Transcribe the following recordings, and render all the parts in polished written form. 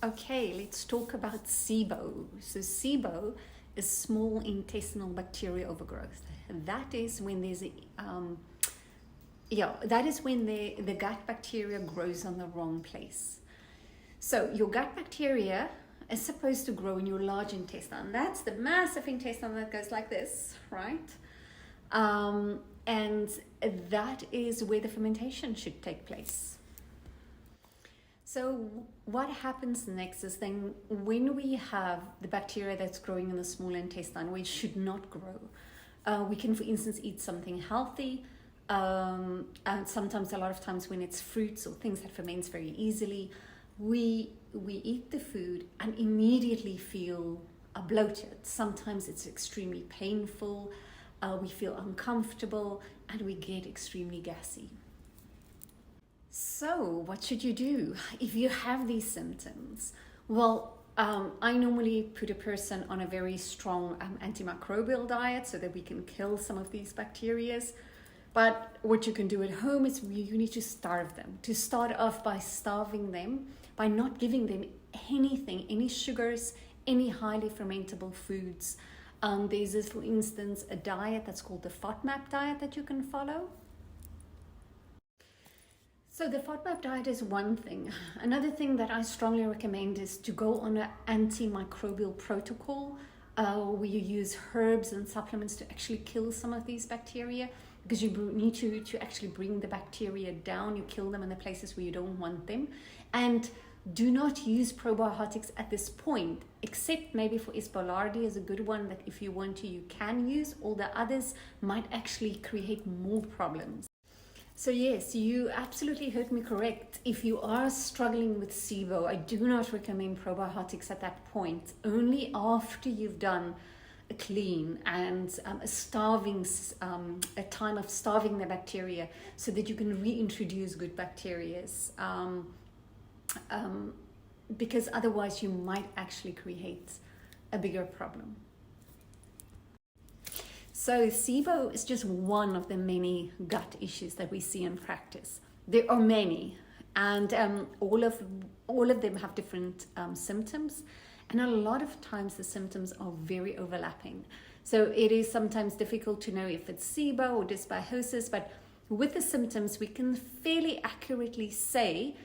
Okay, let's talk about Sibo. So Sibo is small intestinal bacterial overgrowth. That is when there's the gut bacteria grows on the wrong place. So your gut bacteria is supposed to grow in your large intestine. That's the massive intestine that goes like this, right? And that is where the fermentation should take place. So what happens next is then when we have the bacteria that's growing in the small intestine, which should not grow, we can, for instance, eat something healthy. And sometimes, a lot of times when it's fruits or things that ferments very easily, we eat the food and immediately feel bloated. Sometimes it's extremely painful, we feel uncomfortable, and we get extremely gassy. So what should you do if you have these symptoms? Well, I normally put a person on a very strong antimicrobial diet so that we can kill some of these bacteria. But what you can do at home is you need to starve them. To start off by starving them, by not giving them anything, any sugars, any highly fermentable foods. There's, for instance, a diet that's called the Fodmap Diet that you can follow. So the Fodmap diet is one thing. Another thing that I strongly recommend is to go on an antimicrobial protocol where you use herbs and supplements to actually kill some of these bacteria, because you need to actually bring the bacteria down. You kill them in the places where you don't want them. And do not use probiotics at this point, except maybe for E. boulardii is a good one that if you want to, you can use. All the others might actually create more problems. So yes, you absolutely heard me correct. If you are struggling with Sibo, I do not recommend probiotics at that point. Only after you've done a clean and a time of starving the bacteria so that you can reintroduce good bacteria. Because otherwise you might actually create a bigger problem. So Sibo is just one of the many gut issues that we see in practice. There are many, and all of them have different symptoms, and a lot of times the symptoms are very overlapping. So it is sometimes difficult to know if it's Sibo or dysbiosis, but with the symptoms we can fairly accurately say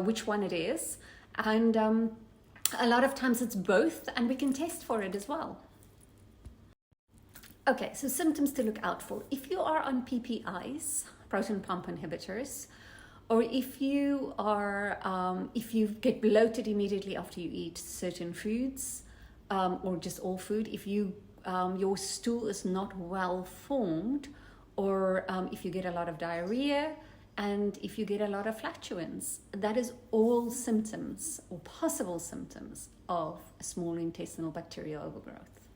which one it is, and a lot of times it's both, and we can test for it as well. Okay, so symptoms to look out for. If you are on PPIs, proton pump inhibitors, or if you get bloated immediately after you eat certain foods, or just all food, if your stool is not well formed, or if you get a lot of diarrhea, and if you get a lot of flatulence, that is all symptoms or possible symptoms of small intestinal bacterial overgrowth.